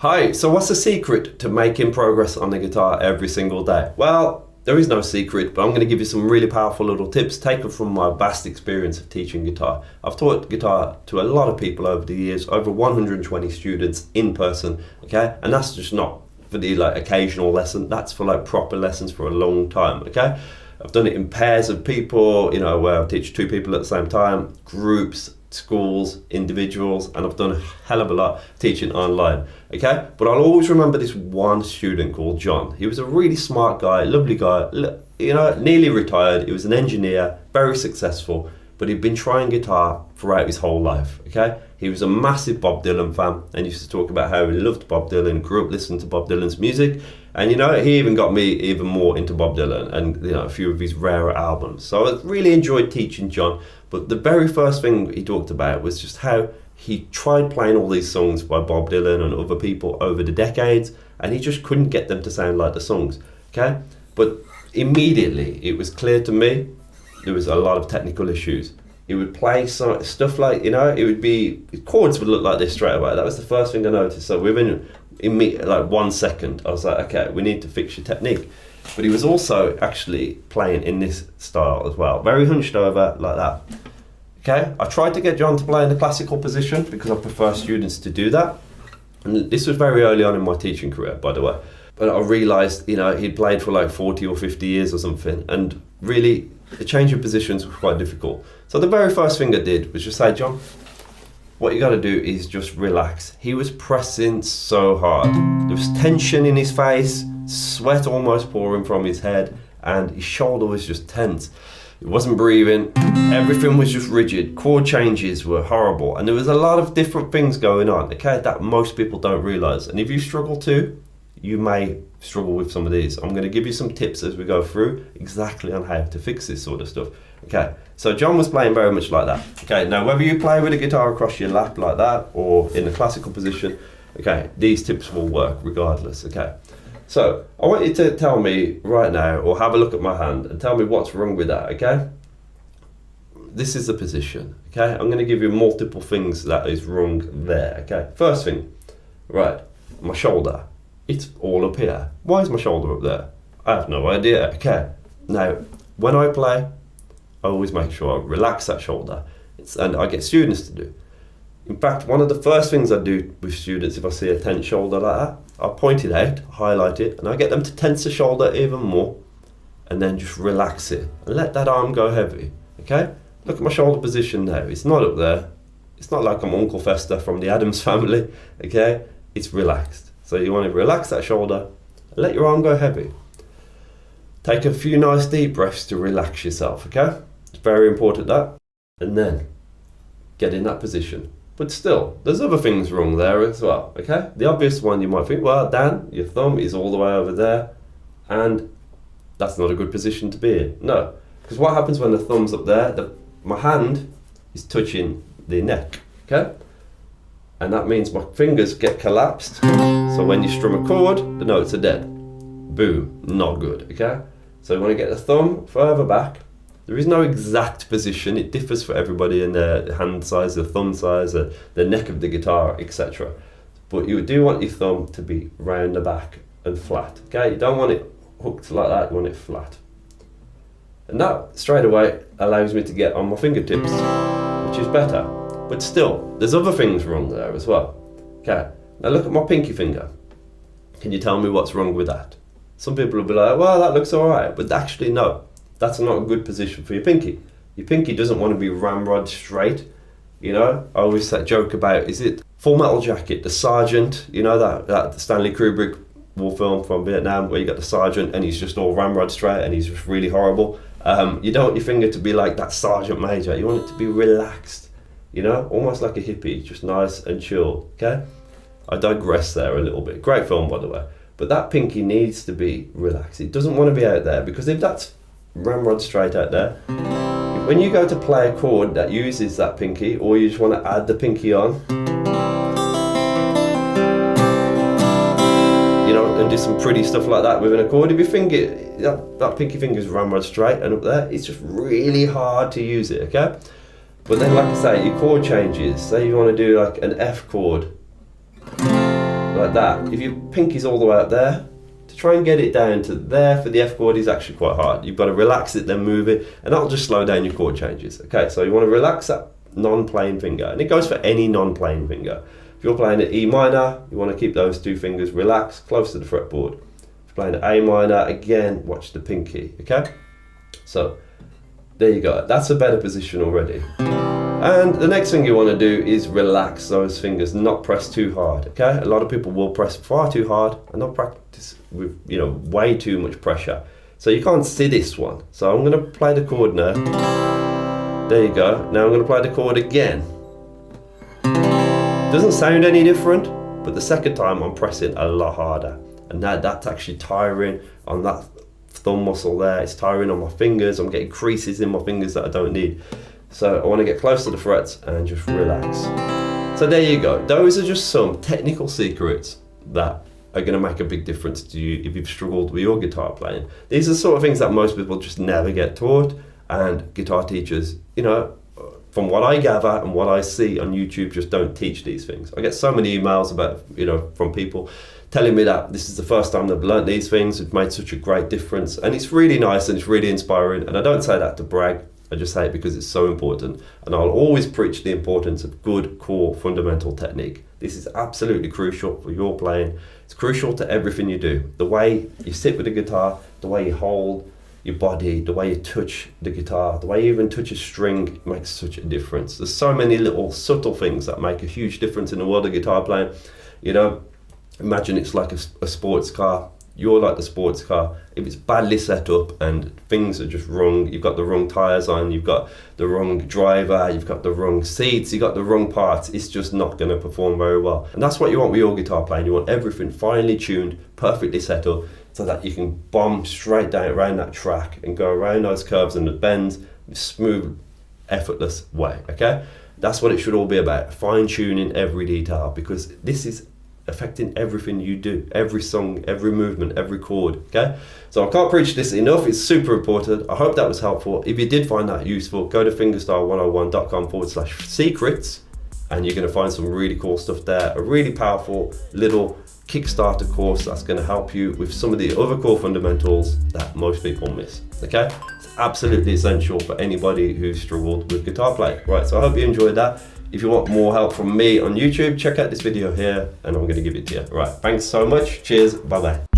Hi, so what's the secret to making progress on the guitar every single day? Well, there is no secret, but I'm going to give you some really powerful little tips taken from my vast experience of teaching guitar. I've taught guitar to a lot of people over the years, over 120 students in person, okay? And that's just not for the occasional lesson, that's for proper lessons for a long time, okay? I've done it in pairs of people, where I teach two people at the same time, groups, schools, individuals, and I've done a hell of a lot teaching online, okay? But I'll always remember this one student called John. He was a really smart guy, lovely guy, nearly retired. He was an engineer, very successful, but he'd been trying guitar throughout his whole life, okay? He was a massive Bob Dylan fan and used to talk about how he loved Bob Dylan, grew up listening to Bob Dylan's music, and he even got me even more into Bob Dylan and a few of his rarer albums. So I really enjoyed teaching John, but the very first thing he talked about was just how he tried playing all these songs by Bob Dylan and other people over the decades, and he just couldn't get them to sound like the songs, okay? But immediately it was clear to me there was a lot of technical issues. He would play stuff it would be, chords would look like this straight away. That was the first thing I noticed. So within 1 second, I was like, okay, we need to fix your technique. But he was also actually playing in this style as well. Very hunched over, like that. Okay, I tried to get John to play in the classical position because I prefer students to do that. And this was very early on in my teaching career, by the way. But I realised, he'd played for 40 or 50 years or something. And really, the change of positions was quite difficult. So the very first thing I did was just say, John, what you got to do is just relax. He was pressing so hard. There was tension in his face, sweat almost pouring from his head, and his shoulder was just tense. He wasn't breathing. Everything was just rigid. Chord changes were horrible. And there was a lot of different things going on, okay, that most people don't realise. And if you struggle too, you may struggle with some of these. I'm going to give you some tips as we go through exactly on how to fix this sort of stuff. Okay, so John was playing very much like that. Okay, now whether you play with a guitar across your lap like that or in a classical position, okay, these tips will work regardless, okay? So I want you to tell me right now, or have a look at my hand and tell me what's wrong with that, okay? This is the position, okay? I'm going to give you multiple things that is wrong there, okay? First thing, right, my shoulder. It's all up here. Why is my shoulder up there? I have no idea. Okay. Now, when I play, I always make sure I relax that shoulder. And I get students to do. In fact, one of the first things I do with students, if I see a tense shoulder like that, I point it out, highlight it, and I get them to tense the shoulder even more, and then just relax it, and let that arm go heavy. Okay? Look at my shoulder position now. It's not up there. It's not like I'm Uncle Fester from the Addams Family. Okay? It's relaxed. So you want to relax that shoulder and let your arm go heavy. Take a few nice deep breaths to relax yourself, okay? It's very important that. And then get in that position. But still, there's other things wrong there as well, okay? The obvious one you might think, well, Dan, your thumb is all the way over there and that's not a good position to be in. No, because what happens when the thumb's up there, my hand is touching the neck, okay? And that means my fingers get collapsed. So when you strum a chord, the notes are dead. Boom, not good, okay? So you want to get the thumb further back. There is no exact position. It differs for everybody in their hand size, the thumb size, the neck of the guitar, etc. But you do want your thumb to be round the back and flat, okay? You don't want it hooked like that, you want it flat. And that straight away allows me to get on my fingertips, which is better. But still, there's other things wrong there as well. Okay, now look at my pinky finger. Can you tell me what's wrong with that? Some people will be like, well, that looks all right. But actually, no, that's not a good position for your pinky. Your pinky doesn't want to be ramrod straight. I always joke about, is it Full Metal Jacket, the sergeant, that Stanley Kubrick war film from Vietnam where you got the sergeant and he's just all ramrod straight and he's just really horrible. You don't want your finger to be like that sergeant major. You want it to be relaxed. Almost like a hippie, just nice and chill, okay? I digress there a little bit. Great film, by the way. But that pinky needs to be relaxed. It doesn't want to be out there, because if that's ramrod straight out there, when you go to play a chord that uses that pinky, or you just want to add the pinky on, and do some pretty stuff like that with an chord, if your finger, that pinky finger is ramrod straight and up there, it's just really hard to use it, okay? But then, like I say, your chord changes. Say you want to do like an F chord, like that. If your pinky's all the way up there, to try and get it down to there for the F chord is actually quite hard. You've got to relax it, then move it, and that'll just slow down your chord changes. Okay, so you want to relax that non-playing finger, and it goes for any non-playing finger. If you're playing at E minor, you want to keep those two fingers relaxed, close to the fretboard. If you're playing at A minor, again, watch the pinky, okay? So, there you go. That's a better position already. And the next thing you want to do is relax those fingers, not press too hard, okay? A lot of people will press far too hard and not practice with, way too much pressure. So you can't see this one. So I'm going to play the chord now. There you go. Now I'm going to play the chord again. Doesn't sound any different, but the second time I'm pressing a lot harder. And now that's actually tiring on that thumb muscle there. It's tiring on my fingers. I'm getting creases in my fingers that I don't need. So I want to get close to the frets and just relax. So there you go. Those are just some technical secrets that are going to make a big difference to you if you've struggled with your guitar playing. These are sort of things that most people just never get taught, and guitar teachers, from what I gather and what I see on YouTube, just don't teach these things. I get so many emails about, from people telling me that this is the first time they've learnt these things. It's made such a great difference, and it's really nice and it's really inspiring. And I don't say that to brag. I just say it because it's so important. And I'll always preach the importance of good core fundamental technique. This is absolutely crucial for your playing. It's crucial to everything you do. The way you sit with the guitar, the way you hold your body, the way you touch the guitar, the way you even touch a string makes such a difference. There's so many little subtle things that make a huge difference in the world of guitar playing. Imagine it's like a sports car. You're like the sports car. If it's badly set up and things are just wrong, you've got the wrong tyres on, you've got the wrong driver, you've got the wrong seats, you've got the wrong parts, it's just not going to perform very well. And that's what you want with your guitar playing. You want everything finely tuned, perfectly set up, so that you can bomb straight down around that track and go around those curves and the bends in a smooth, effortless way, okay? That's what it should all be about, fine-tuning every detail, because this is affecting everything you do, every song, every movement, every chord, okay? So I can't preach this enough, it's super important. I hope that was helpful. If you did find that useful, go to fingerstyle101.com/secrets, and you're gonna find some really cool stuff there, a really powerful little Kickstarter course that's gonna help you with some of the other core fundamentals that most people miss, okay? It's absolutely essential for anybody who's struggled with guitar playing. Right, so I hope you enjoyed that. If you want more help from me on YouTube, check out this video here and I'm going to give it to you. Right, thanks so much. Cheers. Bye-bye.